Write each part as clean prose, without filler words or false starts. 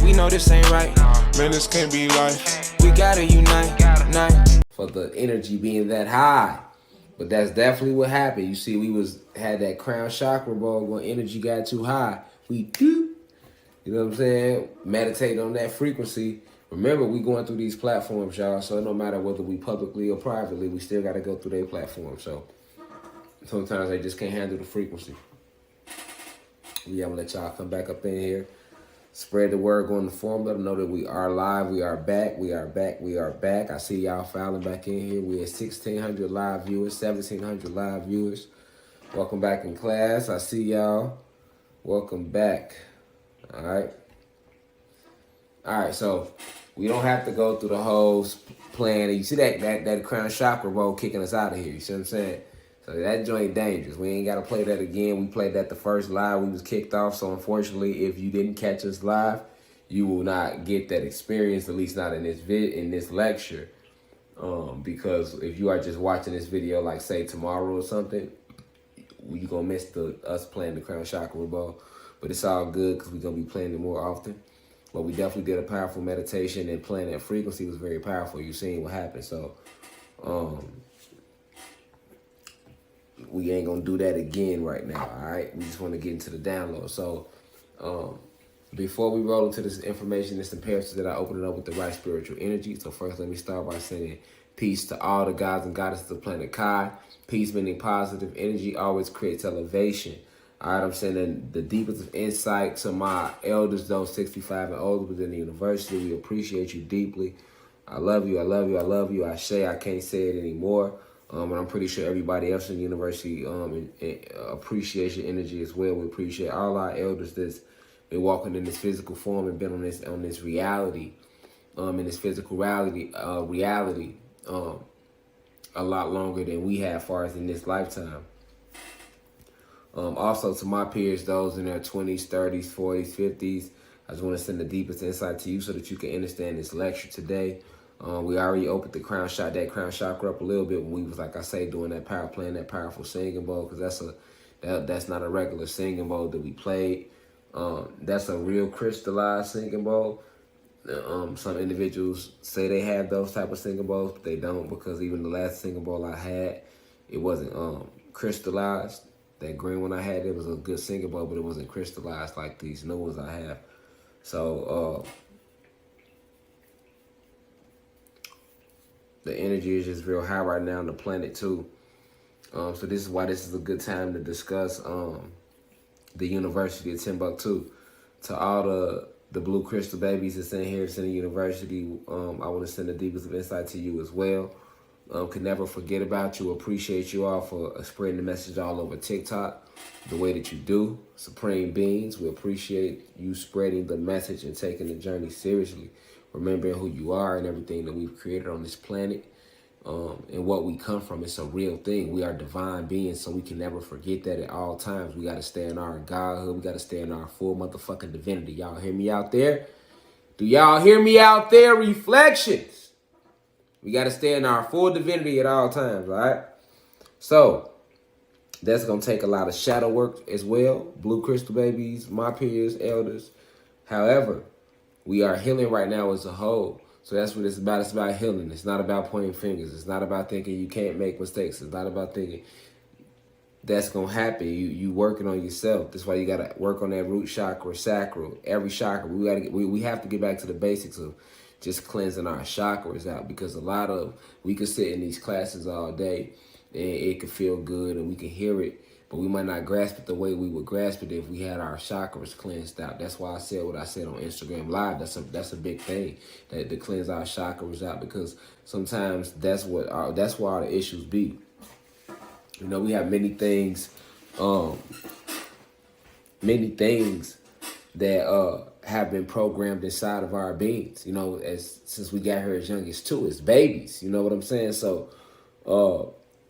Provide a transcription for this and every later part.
We know this ain't right. Man, this can't be life. We gotta unite. For the energy being that high. But that's definitely what happened. You see, had that crown chakra ball when energy got too high. You know what I'm saying? Meditate on that frequency. Remember, we going through these platforms, y'all. So it don't matter whether we publicly or privately, we still got to go through their platform. So sometimes they just can't handle the frequency. I'm gonna let y'all come back up in here. Spread the word, go on the forum. Let them know that we are live. We are back. We are back. We are back. I see y'all filing back in here. We at 1,600 live viewers, 1,700 live viewers. Welcome back in class. I see y'all. Welcome back. All right. All right. So we don't have to go through the whole plan. You see that crown chakra roll kicking us out of here. You see what I'm saying? So that joint dangerous. We ain't got to play that again. We played that the first live. We was kicked off. So unfortunately, if you didn't catch us live, you will not get that experience, at least not in this lecture. Because if you are just watching this video, like say tomorrow or something, you gonna miss us playing the crown chakra ball. But it's all good because we're gonna be playing it more often. But we definitely did a powerful meditation, and playing that frequency was very powerful. You seen what happened. So we ain't gonna do that again right now, all right? We just want to get into the download. So before we roll into this information, it's imperative that I open it up with the right spiritual energy. So first, let me start by saying peace to all the gods and goddesses of planet Kai. Peace meaning positive energy always creates elevation. All right, I'm sending the deepest of insight to my elders, those 65 and older within the university. We appreciate you deeply. I love you, I love you, I love you. I can't say it anymore. And I'm pretty sure everybody else in the university appreciates your energy as well. We appreciate all our elders that's been walking in this physical form and been on this reality, in this physical reality, a lot longer than we have, as far as in this lifetime. Also to my peers, those in their 20s, 30s, 40s, 50s, I just want to send the deepest insight to you so that you can understand this lecture today. We already opened that crown chakra up a little bit when we was, like I say, doing that playing that powerful singing bowl, because that's not a regular singing bowl that we played. That's a real crystallized singing bowl. Some individuals say they have those type of singing bowls, but they don't, because even the last singing bowl I had, it wasn't crystallized. That green one I had, it was a good singing bowl, but it wasn't crystallized like these new ones I have. So the energy is just real high right now on the planet too. So this is why this is a good time to discuss the University of Timbuktu. To all the blue crystal babies that's in here, it's in the university, I want to send the deepest of insight to you as well. Can never forget about you. Appreciate you all for spreading the message all over TikTok the way that you do. Supreme Beings, we appreciate you spreading the message and taking the journey seriously. Remembering who you are and everything that we've created on this planet, and what we come from. It's a real thing. We are divine beings, so we can never forget that at all times. We got to stay in our godhood. We got to stay in our full motherfucking divinity. Y'all hear me out there? Do y'all hear me out there? Reflections. We got to stay in our full divinity at all times, all right? So that's going to take a lot of shadow work as well. Blue crystal babies, my peers, elders. However, we are healing right now as a whole. So that's what it's about. It's about healing. It's not about pointing fingers. It's not about thinking you can't make mistakes. It's not about thinking that's going to happen. You working on yourself. That's why you got to work on that root chakra, sacral, every chakra. We have to get back to the basics of just cleansing our chakras out, because we could sit in these classes all day and it could feel good and we can hear it, but we might not grasp it the way we would grasp it if we had our chakras cleansed out. That's why I said what I said on Instagram Live. That's a big thing, that to cleanse our chakras out, because sometimes that's where all the issues be. You know, we have many things that have been programmed inside of our beings, you know, since we got here as young as 2, as babies, you know what I'm saying? So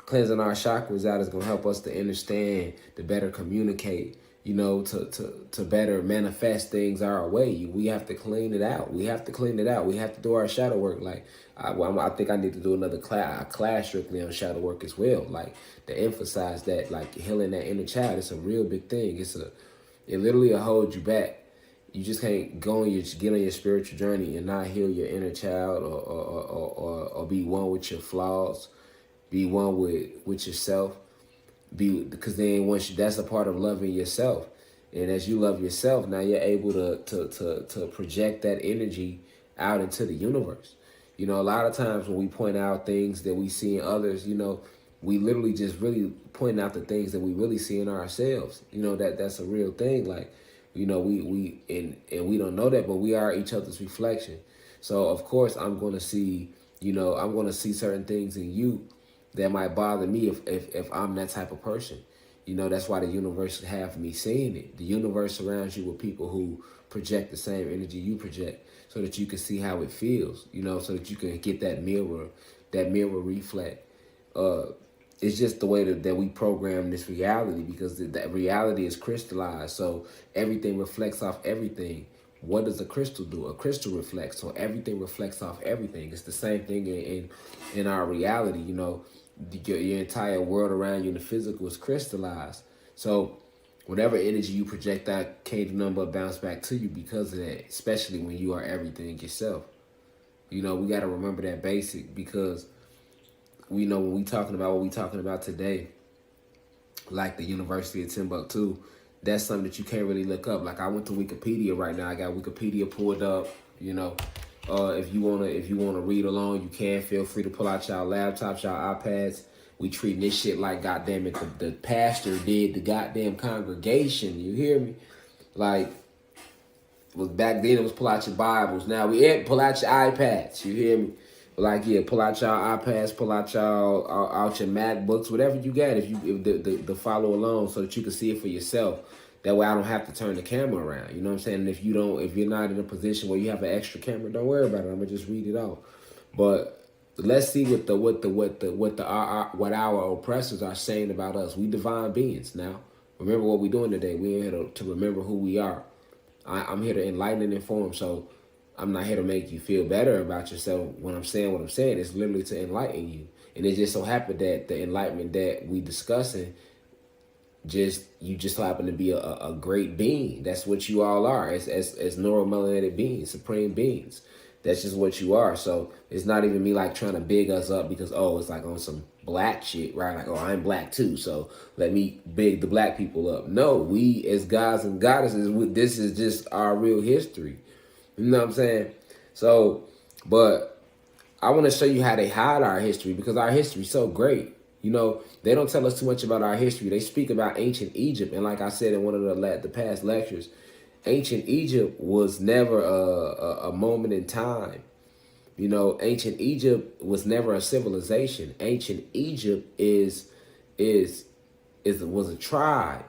cleansing our chakras out is going to help us to understand, to better communicate, you know, to better manifest things our way. We have to clean it out. We have to do our shadow work. Like, I think I need to do another class strictly on shadow work as well, like to emphasize that, like healing that inner child. It's a real big thing. It literally will hold you back. You just can't get on your spiritual journey and not heal your inner child, or be one with your flaws, be one with yourself. Because then that's a part of loving yourself. And as you love yourself, now you're able to project that energy out into the universe. You know, a lot of times when we point out things that we see in others, you know, we literally just really point out the things that we really see in ourselves. You know, that's a real thing. Like, you know, and we don't know that, but we are each other's reflection. So of course I'm going to see, I'm going to see certain things in you that might bother me if I'm that type of person. You know, that's why the universe have me seeing it. The universe surrounds you with people who project the same energy you project, so that you can see how it feels, you know, so that you can get that mirror reflect. It's just the way that we program this reality, because that reality is crystallized. So everything reflects off everything. What does a crystal do? A crystal reflects. So everything reflects off everything. It's the same thing in our reality. You know, your entire world around you in the physical is crystallized. So whatever energy you project out can't do nothing but bounce back to you because of that, especially when you are everything yourself. You know, we got to remember that basic, because we know when we talking about what we talking about today, like the University of Timbuktu, that's something that you can't really look up. Like, I went to Wikipedia right now. I got Wikipedia pulled up. You know, if you wanna read along, you can. Feel free to pull out y'all laptops, y'all iPads. We treating this shit like, goddamn it, the pastor did the goddamn congregation. You hear me? Like, was back then it was pull out your Bibles. Now pull out your iPads. You hear me? Like, yeah, pull out y'all iPads, pull out y'all out your MacBooks, whatever you got. If the follow along, so that you can see it for yourself. That way I don't have to turn the camera around. You know what I'm saying? And if you're not in a position where you have an extra camera, don't worry about it. I'm gonna just read it off. But let's see what our oppressors are saying about us. We divine beings now. Remember what we're doing today. We're here to remember who we are. I'm here to enlighten and inform. So I'm not here to make you feel better about yourself. When I'm saying what I'm saying, it's literally to enlighten you. And it just so happened that the enlightenment that we discussing, you just happen to be a great being. That's what you all are, as neuromelanated beings, supreme beings. That's just what you are. So it's not even me like trying to big us up because, it's like on some black shit, right? Like, I'm black too, so let me big the black people up. No, we as gods and goddesses, this is just our real history. You know what I'm saying? So, but I want to show you how they hide our history, because our history is so great. You know, they don't tell us too much about our history. They speak about ancient Egypt. And like I said in one of the past lectures, ancient Egypt was never a moment in time. You know, ancient Egypt was never a civilization. Ancient Egypt was a tribe.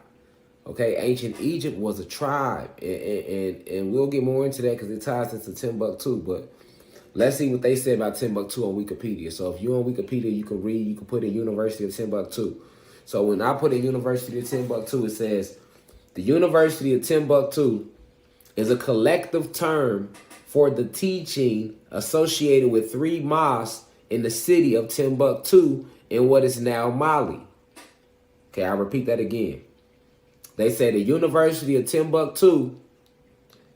Okay, ancient Egypt was a tribe, and we'll get more into that because it ties into Timbuktu. But let's see what they say about Timbuktu on Wikipedia. So if you're on Wikipedia, you can read, you can put in University of Timbuktu. So when I put in University of Timbuktu, it says, the University of Timbuktu is a collective term for the teaching associated with 3 mosques in the city of Timbuktu in what is now Mali. Okay, I'll repeat that again. They say the University of Timbuktu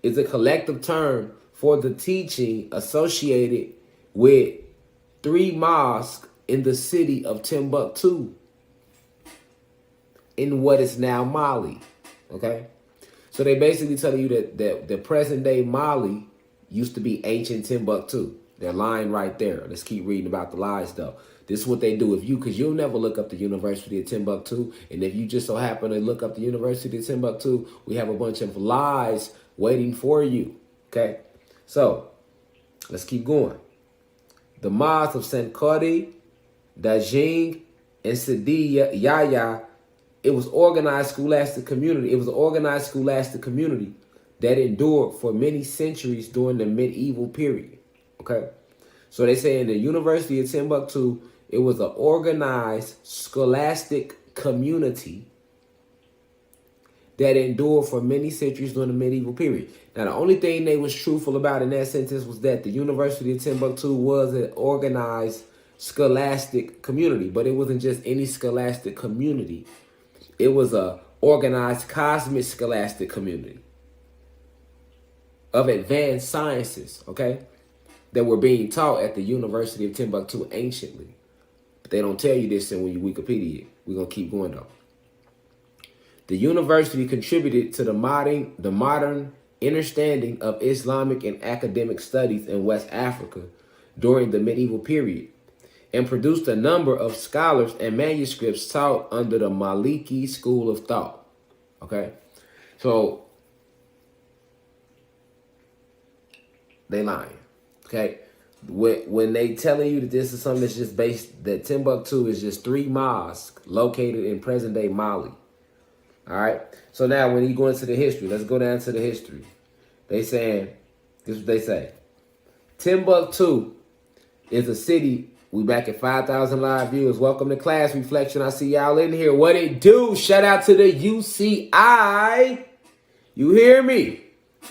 is a collective term for the teaching associated with 3 mosques in the city of Timbuktu in what is now Mali. Okay? So they basically tell you that the present day Mali used to be ancient Timbuktu. They're lying right there. Let's keep reading about the lies though. This is what they do. Because you'll never look up the University of Timbuktu. And if you just so happen to look up the University of Timbuktu, we have a bunch of lies waiting for you. Okay? So, let's keep going. The mosques of Sankore, Dajing, and Sidi Yahya, it was organized scholastic community. It was an organized scholastic community that endured for many centuries during the medieval period. Okay? So they say in the University of Timbuktu, it was an organized scholastic community that endured for many centuries during the medieval period. Now, the only thing they was truthful about in that sentence was that the University of Timbuktu was an organized scholastic community, but it wasn't just any scholastic community. It was a organized cosmic scholastic community. of advanced sciences, okay, that were being taught at the University of Timbuktu anciently. But they don't tell you this in when you Wikipedia it. We're going to keep going, though. The university contributed to the modern understanding of Islamic and academic studies in West Africa during the medieval period, and produced a number of scholars and manuscripts taught under the Maliki school of thought. Okay? So, they lying. Okay? When they telling you that this is something that's just based, that Timbuktu is just 3 mosques located in present-day Mali. All right? So now when you go into the history, let's go down to the history. They saying, this is what they say. Timbuktu is a city. We back at 5,000 live viewers. Welcome to Class Reflection. I see y'all in here. What it do? Shout out to the UCI. You hear me?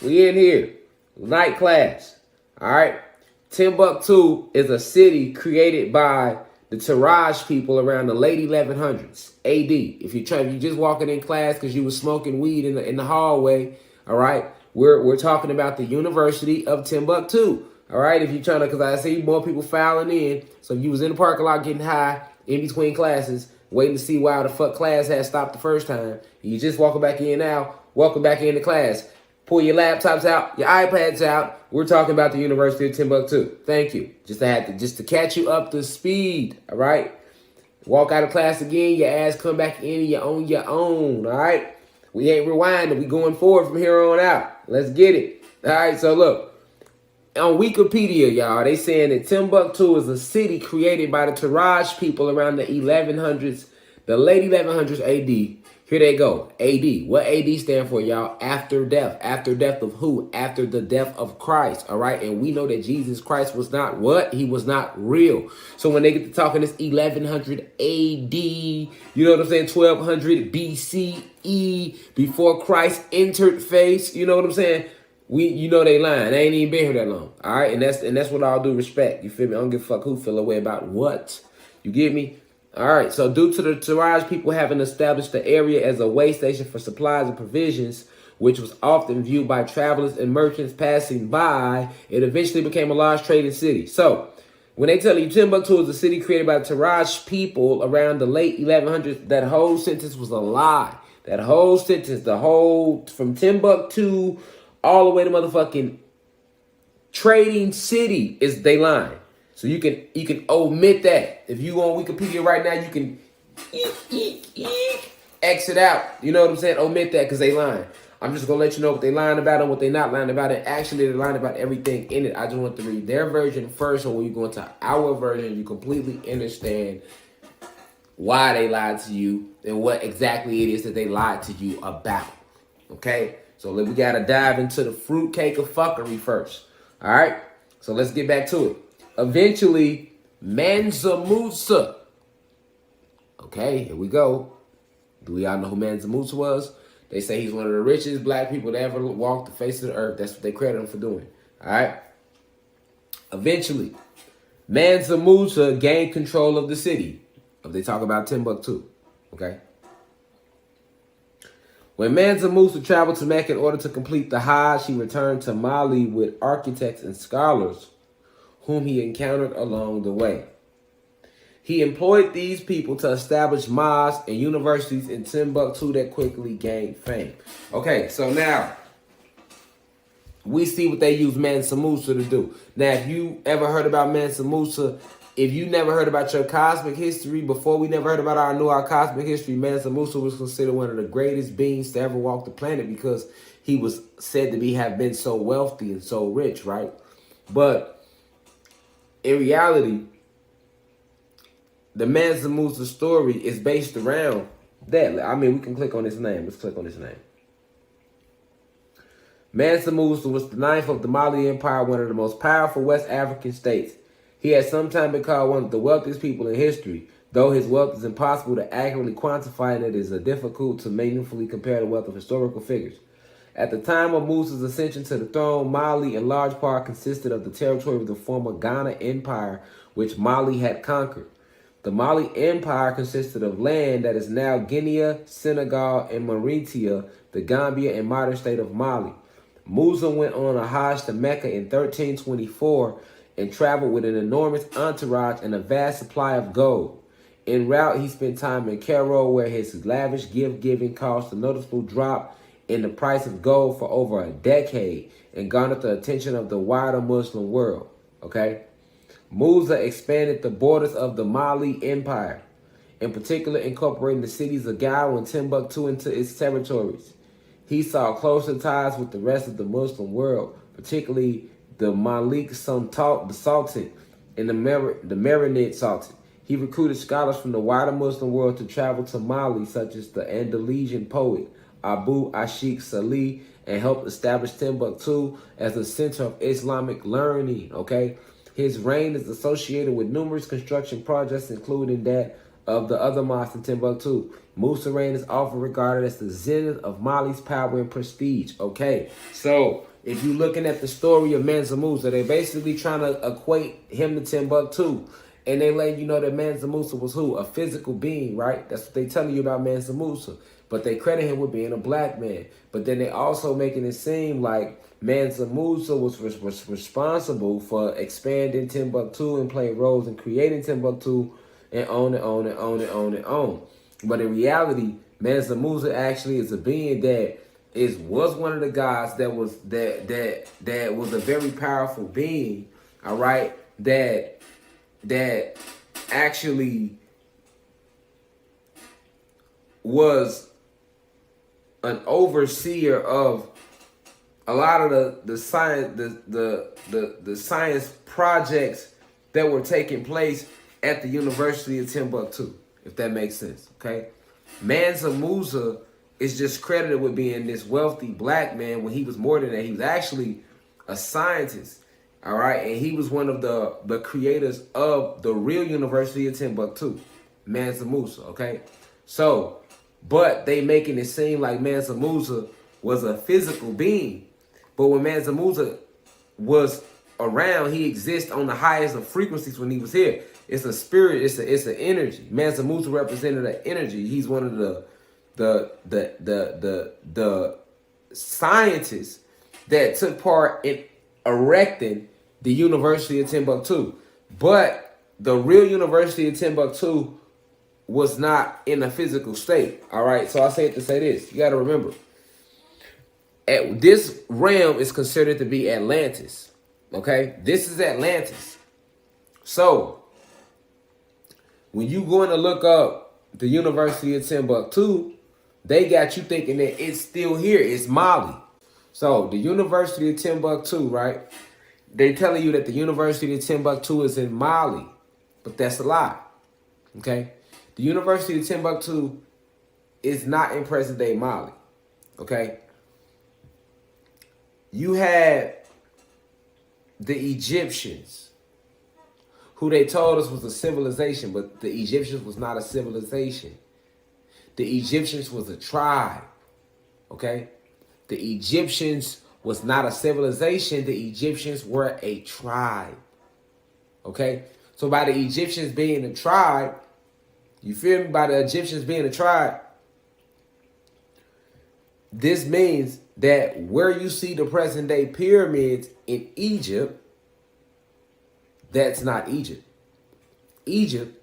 We in here. Night class. All right. Timbuktu is a city created by the Taraj people around the late 1100s AD. If you just walking in class because you was smoking weed in the hallway, all right. We're talking about the University of Timbuktu. All right, if you're trying to, because I see more people filing in. So if you was in the parking lot getting high in between classes, waiting to see why the fuck class had stopped the first time, and you just walking back in now, welcome back into class. Pull your laptops out, your iPads out. We're talking about the University of Timbuktu. Thank you. Just to catch you up to speed. All right. Walk out of class again, your ass come back in, you're on your own. All right. We ain't rewinding. We going forward from here on out. Let's get it. All right. So look. On Wikipedia, y'all, they saying that Timbuktu is a city created by the Taraj people around the 1100s, the late 1100s AD. Here they go. AD. What AD stand for, y'all? After death. After death of who? After the death of Christ. All right. And we know that Jesus Christ was not what? He was not real. So when they get to talking this 1100 AD, you know what I'm saying? 1200 BCE, before Christ entered face. You know what I'm saying? You know they lying. They ain't even been here that long. All right. And that's what I'll do respect. You feel me? I don't give a fuck who feel away about what. You get me? All right, so due to the Taraj people having established the area as a way station for supplies and provisions, which was often viewed by travelers and merchants passing by, it eventually became a large trading city. So, when they tell you Timbuktu is a city created by the Taraj people around the late 1100s, that whole sentence was a lie. That whole sentence, from Timbuktu all the way to motherfucking trading city, is they lying. So you can omit that. If you go on Wikipedia right now, you can exit out. You know what I'm saying? Omit that because they lying. I'm just going to let you know what they lying about and what they not lying about. And actually, they're lying about everything in it. I just want to read their version first. And when you go into our version, you completely understand why they lied to you and what exactly it is that they lied to you about. Okay? So we got to dive into the fruitcake of fuckery first. All right? So let's get back to it. Eventually, Mansa Musa. Okay, here we go. Do y'all know who Mansa Musa was? They say he's one of the richest black people to ever walk the face of the earth. That's what they credit him for doing. All right. Eventually, Mansa Musa gained control of the city. They talk about Timbuktu. Okay. When Mansa Musa traveled to Mecca in order to complete the Hajj, he returned to Mali with architects and scholars whom he encountered along the way. He employed these people to establish mosques and universities in Timbuktu that quickly gained fame. Okay, so now we see what they use Mansa Musa to do. Now, if you ever heard about Mansa Musa, if you never heard about your cosmic history, before we never heard about our cosmic history, Mansa Musa was considered one of the greatest beings to ever walk the planet because he was said to have been so wealthy and so rich, right? But in reality, the Mansa Musa story is based around that. I mean, we can click on his name. Let's click on his name. Mansa Musa was the ninth of the Mali Empire, one of the most powerful West African states. He has sometimes been called one of the wealthiest people in history, though his wealth is impossible to accurately quantify and it is difficult to meaningfully compare the wealth of historical figures. At the time of Musa's ascension to the throne, Mali in large part consisted of the territory of the former Ghana Empire, which Mali had conquered. The Mali Empire consisted of land that is now Guinea, Senegal, and Mauritania, the Gambia and modern state of Mali. Musa went on a Hajj to Mecca in 1324 and traveled with an enormous entourage and a vast supply of gold. En route, he spent time in Cairo, where his lavish gift-giving caused a noticeable drop in the price of gold for over a decade and garnered the attention of the wider Muslim world. Okay? Musa expanded the borders of the Mali Empire, in particular incorporating the cities of Gao and Timbuktu into its territories. He saw closer ties with the rest of the Muslim world, particularly the Malik Sultan and the Marinid Sultan. He recruited scholars from the wider Muslim world to travel to Mali, such as the Andalusian poet Abu Ashik Salih, and helped establish Timbuktu as a center of Islamic learning. Okay, his reign is associated with numerous construction projects, including that of the other mosques in Timbuktu. Musa's reign is often regarded as the zenith of Mali's power and prestige. Okay, so if you're looking at the story of Mansa Musa, they're basically trying to equate him to Timbuktu. And they let you know that Mansa Musa was who? A physical being, right? That's what they telling you about Mansa Musa. But they credit him with being a black man. But then they also making it seem like Mansa Musa was responsible for expanding Timbuktu and playing roles in creating Timbuktu and on and on and on and on and on. But in reality, Mansa Musa actually is a being that was one of the guys that was a very powerful being, all right, that actually was an overseer of a lot of the science the science projects that were taking place at the University of Timbuktu, if that makes sense. Okay, Mansa Musa is just credited with being this wealthy black man when he was more than that. He was actually a scientist. All right, and he was one of the creators of the real University of Timbuktu, Mansa Musa. Okay, so but they making it seem like Mansa Musa was a physical being, but when Mansa Musa was around, he exists on the highest of frequencies when he was here. It's a spirit. It's an energy. Mansa Musa represented an energy. He's one of the scientists that took part in erecting the University of Timbuktu. But the real University of Timbuktu was not in a physical state. All right. So I say it to say this. You got to remember, this realm is considered to be Atlantis. Okay. This is Atlantis. So when you going to look up the University of Timbuktu, they got you thinking that it's still here. It's Mali. So the University of Timbuktu, right? They telling you that the University of Timbuktu is in Mali, but that's a lie. Okay? The University of Timbuktu is not in present-day Mali. Okay? You had the Egyptians, who they told us was a civilization, but the Egyptians was not a civilization. The Egyptians was a tribe. Okay? The Egyptians was not a civilization. The Egyptians were a tribe. Okay? So by the Egyptians being a tribe, you feel me? By the Egyptians being a tribe, this means that where you see the present day pyramids in Egypt, that's not Egypt. Egypt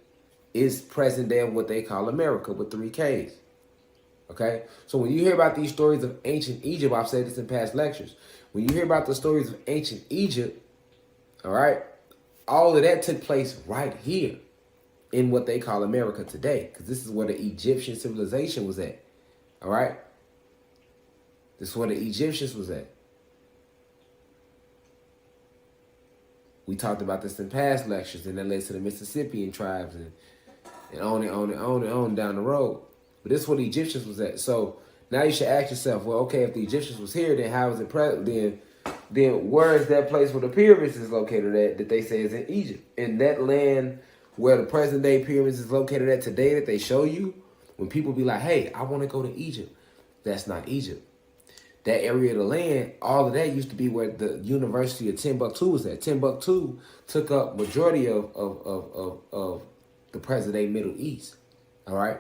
is present day of what they call America with 3 Ks. Okay? So when you hear about these stories of ancient Egypt, I've said this in past lectures. When you hear about the stories of ancient Egypt, all right, all of that took place right here in what they call America today, because this is where the Egyptian civilization was at. All right? This is where the Egyptians was at. We talked about this in past lectures, and that led to the Mississippian tribes and on and on and on and on down the road. But this is where the Egyptians was at. So now you should ask yourself, well, okay, if the Egyptians was here, then how is it present? Then where is that place where the pyramids is located at that they say is in Egypt? In that land where the present day pyramids is located at today that they show you, when people be like, hey, I want to go to Egypt. That's not Egypt. That area of the land, all of that used to be where the University of Timbuktu was at. Timbuktu took up majority of the present day Middle East. All right?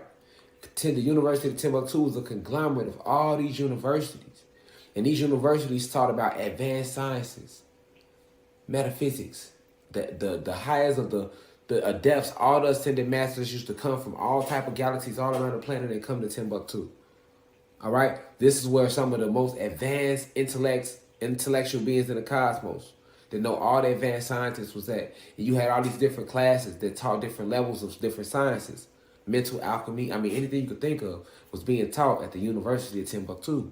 The University of Timbuktu was a conglomerate of all these universities. And these universities taught about advanced sciences, metaphysics, the highest of the depths. All the ascended masters used to come from all type of galaxies all around the planet and come to Timbuktu. All right, this is where some of the most advanced intellectual beings in the cosmos that know all the advanced scientists was at. And you had all these different classes that taught different levels of different sciences, mental alchemy. I mean, anything you could think of was being taught at the University of Timbuktu.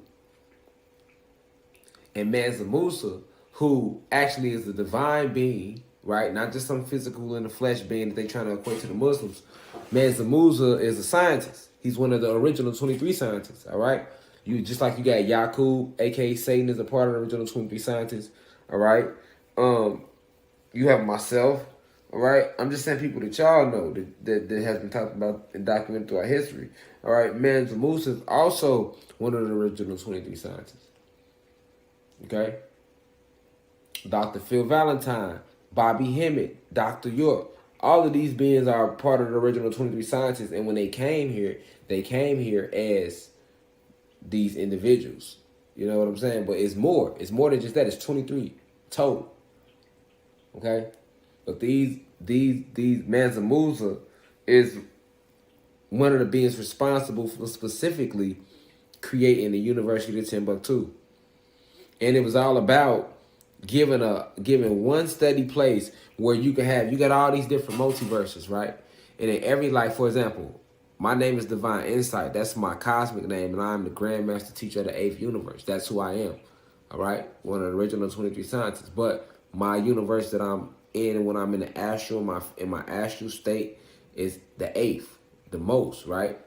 And Mansa Musa, who actually is a divine being, right? Not just some physical in the flesh being that they trying to equate to the Muslims. Mansa Musa is a scientist. He's one of the original 23 scientists, all right? You just like you got Yakub, aka Satan, is a part of the original 23 scientists, all right? You have myself, all right? I'm just saying people that y'all know that has been talked about and documented throughout history, all right? Mansa Musa is also one of the original 23 scientists, okay? Dr. Phil Valentine, Bobby Hemmett, Dr. York. All of these beings are part of the original 23 scientists. And when they came here as these individuals. You know what I'm saying? But it's more. It's more than just that. It's 23 total. Okay? But these Mansa Musa is one of the beings responsible for specifically creating the University of Timbuktu. And it was all about giving one steady place where you got all these different multiverses, right? And in every life, for example, my name is Divine Insight. That's my cosmic name, and I'm the Grandmaster Teacher of the 8th Universe. That's who I am, all right? One of the original 23 scientists. But my universe that I'm in, and when I'm in the astral, in my astral state, is the 8th, the most, right?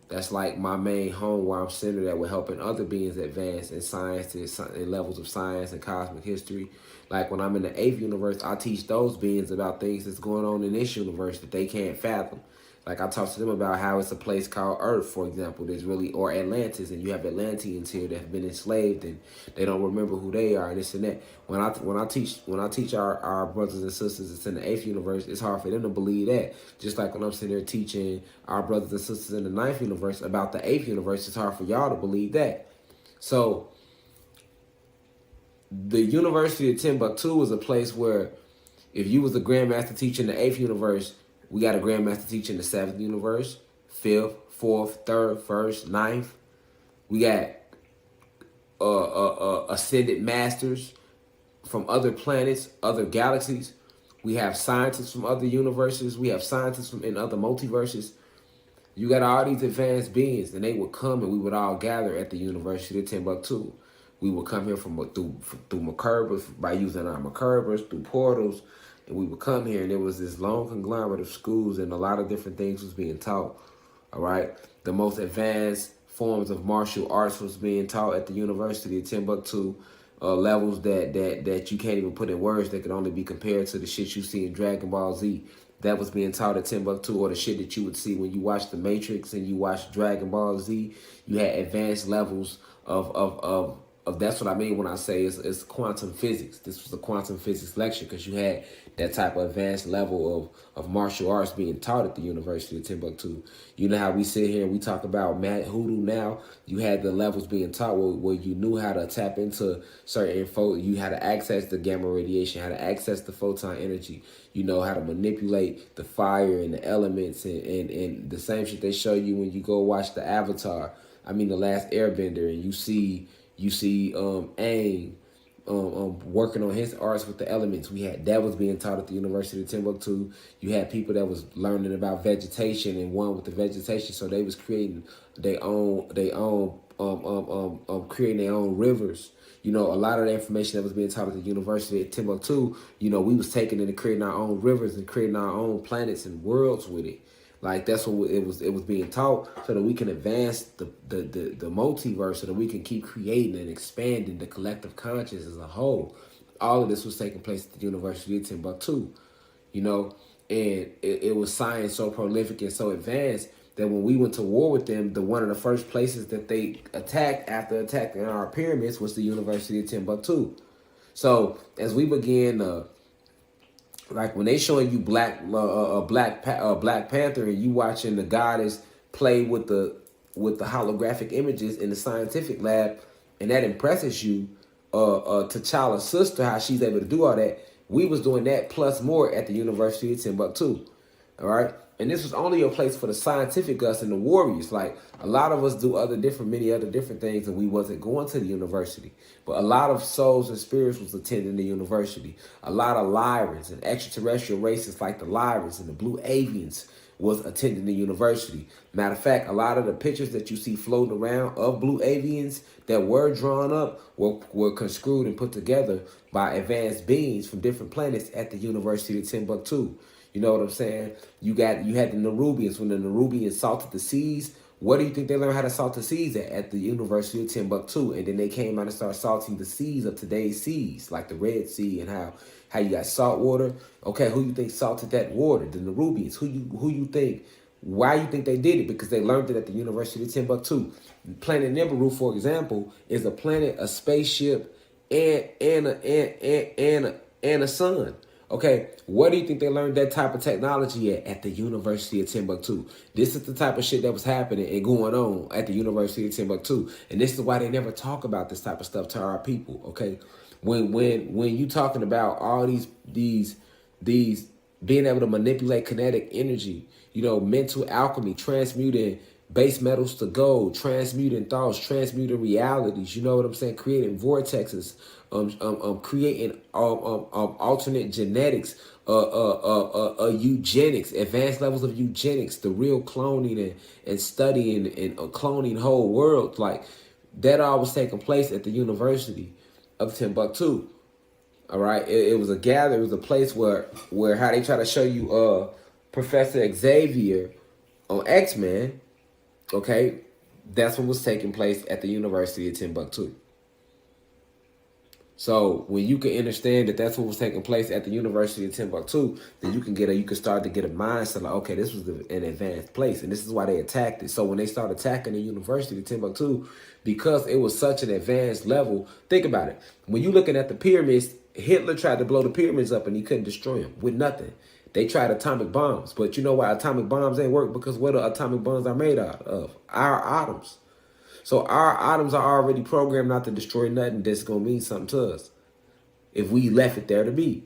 That's like my main home where I'm centered at with helping other beings advance in science, in levels of science and cosmic history. Like when I'm in the 8th universe, I teach those beings about things that's going on in this universe that they can't fathom. Like I talk to them about how it's a place called Earth, for example, there's really, or Atlantis, and you have Atlanteans here that have been enslaved and they don't remember who they are and this and that. When I teach our brothers and sisters that's in the 8th universe, it's hard for them to believe that. Just like when I'm sitting there teaching our brothers and sisters in the 9th universe about the 8th universe, it's hard for y'all to believe that. So the University of Timbuktu is a place where if you was a Grandmaster teacher in the 8th universe, we got a Grandmaster teacher in the 7th universe, 5th, 4th, 3rd, 1st, 9th. We got ascended masters from other planets, other galaxies. We have scientists from other universes. We have scientists from in other multiverses. You got all these advanced beings, and they would come and we would all gather at the University of Timbuktu. We would come here through Macurbers, by using our Macurbers, through portals, and we would come here, and there was this long conglomerate of schools, and a lot of different things was being taught, all right? The most advanced forms of martial arts was being taught at the University of Timbuktu, levels that you can't even put in words that could only be compared to the shit you see in Dragon Ball Z. That was being taught at Timbuktu, or the shit that you would see when you watch The Matrix and you watch Dragon Ball Z. You had advanced levels of that's what I mean when I say it's quantum physics. This was a quantum physics lecture because you had that type of advanced level of martial arts being taught at the University of Timbuktu. You know how we sit here and we talk about Mad Hoodoo now? You had the levels being taught where you knew how to tap into certain info. You had to access the gamma radiation, how to access the photon energy. You know how to manipulate the fire and the elements and the same shit they show you when you go watch the Avatar. I mean, The Last Airbender, and you see Aang working on his arts with the elements. That was being taught at the University of Timbuktu. You had people that was learning about vegetation and one with the vegetation, so they was creating creating their own rivers. You know, a lot of the information that was being taught at the University of Timbuktu, you know, we was taking it and creating our own rivers and creating our own planets and worlds with it. Like that's what it was being taught, so that we can advance the multiverse, so that we can keep creating and expanding the collective conscious as a whole. All of this was taking place at the University of Timbuktu, you know, and it was science so prolific and so advanced that when we went to war with them, one of the first places that they attacked after attacking our pyramids was the University of Timbuktu. So as we began like when they showing you Black Panther and you watching the goddess play with the holographic images in the scientific lab, and that impresses you, T'Challa's sister, how she's able to do all that. We was doing that plus more at the University of Timbuktu. All right. And this was only a place for the scientific us and the warriors. Like a lot of us do many other different things, and we wasn't going to the university. But a lot of souls and spirits was attending the university. A lot of Lyrians and extraterrestrial races like the Lyrians and the Blue Avians was attending the university. Matter of fact, a lot of the pictures that you see floating around of Blue Avians that were drawn up were construed and put together by advanced beings from different planets at the University of Timbuktu. You know what I'm saying? You had the Nerubians. When the Nerubians salted the seas, what do you think they learned how to salt the seas at the University of Timbuktu? And then they came out and started salting the seas of today's seas, like the Red Sea, and how you got salt water. Okay, who you think salted that water? The Nerubians. Who you think? Why you think they did it? Because they learned it at the University of Timbuktu. Planet Nibiru, for example, is a planet, a spaceship, and a sun. Okay, where do you think they learned that type of technology at the University of Timbuktu? This is the type of shit that was happening and going on at the University of Timbuktu. And this is why they never talk about this type of stuff to our people, okay? When you talking about all these being able to manipulate kinetic energy, mental alchemy, transmuting base metals to gold, transmuting thoughts, transmuting realities, you know what I'm saying? Creating vortexes, creating alternate genetics, eugenics, advanced levels of eugenics, the real cloning and studying and cloning whole worlds. Like that all was taking place at the University of Timbuktu. All right, it was a gather. It was a place where how they try to show you Professor Xavier on X-Men. Okay, that's what was taking place at the University of Timbuktu. So when you can understand that that's what was taking place at the University of Timbuktu, then you can start to get a mindset like, okay, this was an advanced place, and this is why they attacked it. So when they start attacking the University of Timbuktu, because it was such an advanced level, think about it. When you looking at the pyramids, Hitler tried to blow the pyramids up and he couldn't destroy them with nothing. They tried atomic bombs, but you know why atomic bombs ain't work? Because what the atomic bombs are made out of? Our atoms. So our atoms are already programmed not to destroy nothing that's going to mean something to us if we left it there to be.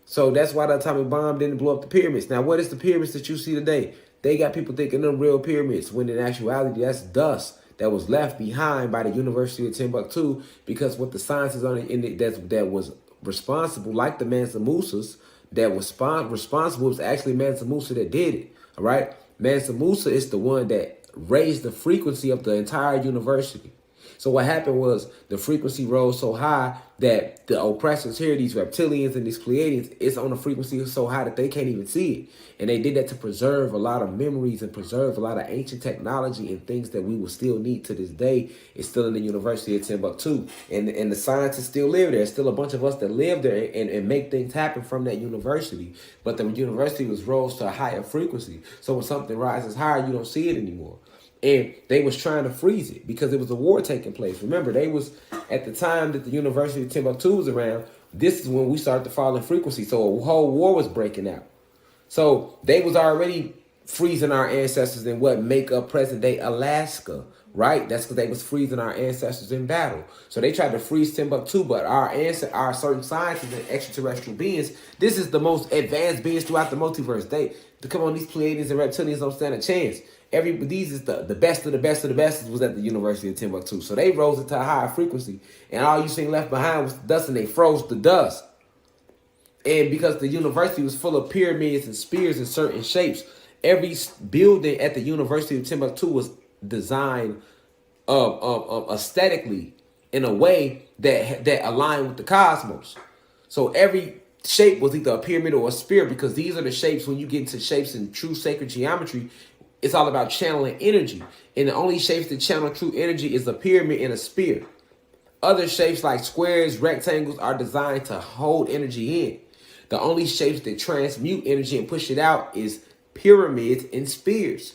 So that's why the atomic bomb didn't blow up the pyramids. Now, what is the pyramids that you see today? They got people thinking them real pyramids, when in actuality, that's dust that was left behind by the University of Timbuktu, because what the scientists on it that was responsible, like the Mansa Musas, that was responsible was actually Mansa Musa that did it. All right, Mansa Musa is the one that raised the frequency of the entire university. So what happened was the frequency rose so high that the oppressors here, these reptilians and these Pleiadians, it's on a frequency so high that they can't even see it. And they did that to preserve a lot of memories and preserve a lot of ancient technology and things that we will still need to this day. It's still in the University of Timbuktu. And the scientists still live there. There's still a bunch of us that live there and make things happen from that university. But the university was rose to a higher frequency. So when something rises higher, you don't see it anymore. And they was trying to freeze it because it was a war taking place. Remember, they was at the time that the University of Timbuktu was around. This is when we started to fall in frequency. So a whole war was breaking out. So they was already freezing our ancestors in what make up present day Alaska, right? That's because they was freezing our ancestors in battle. So they tried to freeze Timbuktu, but our certain scientists and extraterrestrial beings, this is the most advanced beings throughout the multiverse. Come on, these Pleiadians and reptilians don't stand a chance. These is the best of the best of the best was at the University of Timbuktu. So they rose it to a higher frequency, and all you seen left behind was dust, and they froze the dust. And because the university was full of pyramids and spears in certain shapes, every building at the University of Timbuktu was designed aesthetically in a way that aligned with the cosmos. So every shape was either a pyramid or a spear, because these are the shapes. When you get into shapes in true sacred geometry, it's all about channeling energy. And the only shapes that channel true energy is a pyramid and a spear. Other shapes like squares, rectangles are designed to hold energy in. The only shapes that transmute energy and push it out is pyramids and spears.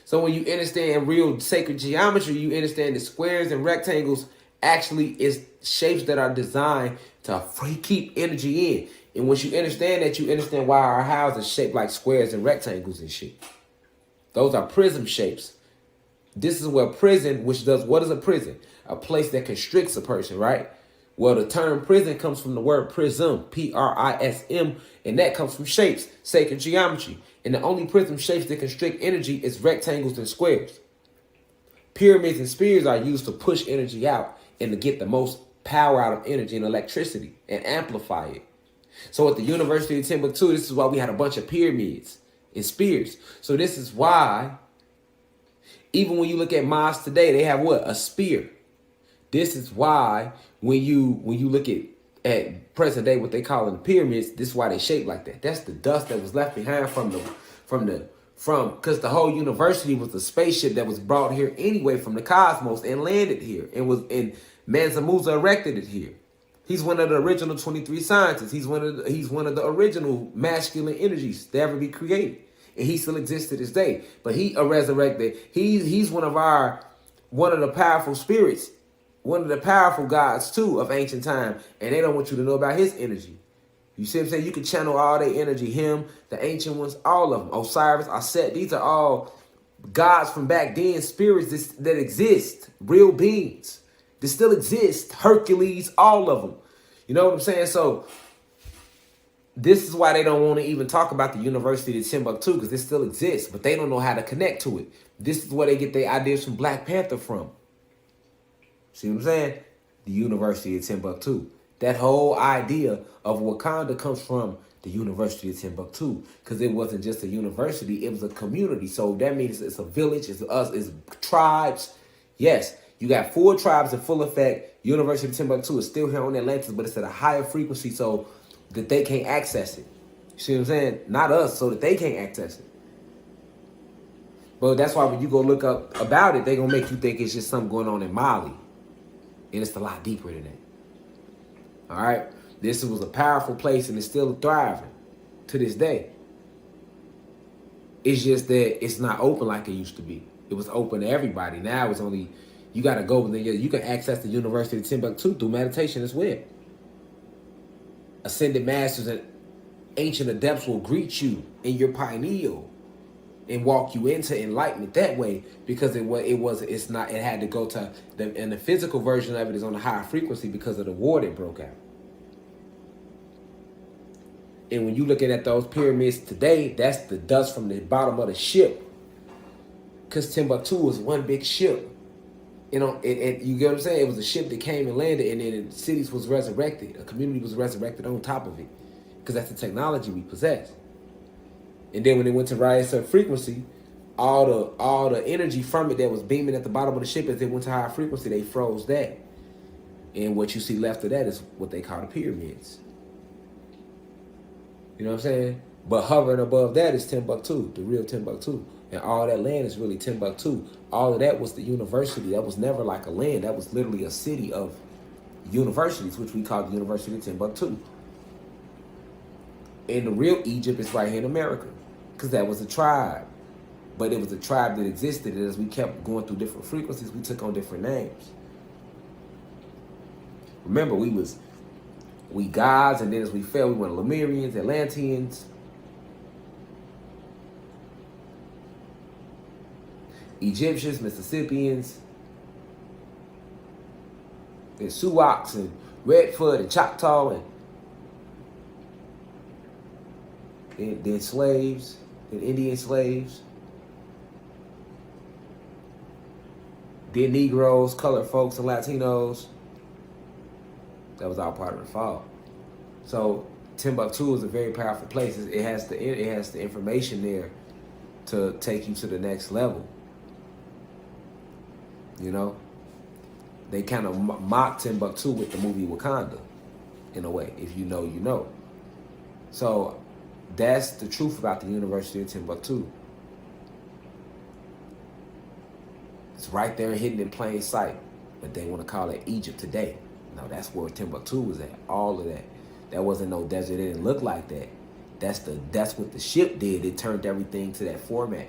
So when you understand real sacred geometry, you understand that squares and rectangles actually is shapes that are designed to keep energy in. And once you understand that, you understand why our houses are shaped like squares and rectangles and shit. Those are prism shapes. This is where prison, which does, what is a prison? a place that constricts a person, right? Well, the term prison comes from the word prism, Prism, and that comes from shapes, sacred geometry. And the only prism shapes that constrict energy is rectangles and squares. Pyramids and spheres are used to push energy out and to get the most power out of energy and electricity and amplify it. So at the University of Timbuktu, this is why we had a bunch of pyramids and spheres. So this is why, even when you look at mosques today, they have what? A spear. This is why when you look at present day, what they call in the pyramids, this is why they shape like that. That's the dust that was left behind because the whole university was a spaceship that was brought here anyway from the cosmos and landed here and Mansa Musa erected it here. He's one of the original 23 scientists. He's one of the original masculine energies to ever be created. And he still exists to this day. But he resurrected. He's one of the powerful spirits, one of the powerful gods too of ancient time. And they don't want you to know about his energy. You see what I'm saying? You can channel all their energy. Him, the ancient ones, all of them. Osiris, Aset, these are all gods from back then, spirits that exist, real beings. That still exist. Hercules, all of them. You know what I'm saying? So this is why they don't want to even talk about the University of Timbuktu, because it still exists, but they don't know how to connect to it. This is where they get their ideas from Black Panther from. See what I'm saying? The University of Timbuktu. That whole idea of Wakanda comes from the University of Timbuktu, because it wasn't just a university, it was a community. So that means it's a village, it's us, it's tribes. Yes, you got 4 tribes in full effect. University of Timbuktu is still here on Atlantis, but it's at a higher frequency so that they can't access it. You see what I'm saying? Not us, so that they can't access it. But that's why when you go look up about it, they're going to make you think it's just something going on in Mali. And it's a lot deeper than that. All right? This was a powerful place and it's still thriving to this day. It's just that it's not open like it used to be. It was open to everybody. Now it's only, you got to go, and then you can access the University of Timbuktu through meditation as well. Ascended masters and ancient adepts will greet you in your pineal and walk you into enlightenment that way, because it had to go to and the physical version of it is on a higher frequency because of the war that broke out. And when you looking at those pyramids today, that's the dust from the bottom of the ship, because Timbuktu was one big ship. You know, you get what I'm saying? It was a ship that came and landed, and then cities was resurrected. A community was resurrected on top of it, because that's the technology we possess. And then when it went to higher frequency, all the energy from it that was beaming at the bottom of the ship, as it went to higher frequency, they froze that. And what you see left of that is what they call the pyramids. You know what I'm saying? But hovering above that is Timbuktu, the real Timbuktu. And all that land is really Timbuktu. All of that was the university. That was never like a land. That was literally a city of universities, which we call the University of Timbuktu. And the real Egypt is right here in America, because that was a tribe. But it was a tribe that existed, and as we kept going through different frequencies, we took on different names. Remember, we gods, and then as we fell, we went Lemurians, Atlanteans, Egyptians, Mississippians, and Sioux and Redfoot and Choctaw, and then slaves, then Indian slaves, then Negroes, colored folks, and Latinos. That was all part of the fall. So Timbuktu is a very powerful place. It has the information there to take you to the next level. You know, they kind of mock Timbuktu with the movie Wakanda, in a way. If you know, you know. So that's the truth about the University of Timbuktu. It's right there hidden in plain sight, but they want to call it Egypt today. No, that's where Timbuktu was at. All of that. That wasn't no desert. It didn't look like that. That's what the ship did. It turned everything to that format,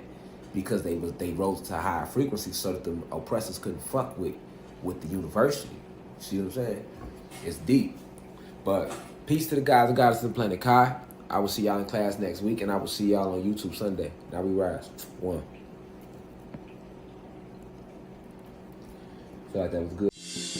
because they rose to higher frequencies so that the oppressors couldn't fuck with the university. See what I'm saying? It's deep. But peace to the guys and goddesses of the planet Kai. I will see y'all in class next week, and I will see y'all on YouTube Sunday. Now we rise. 1. feel like that was good.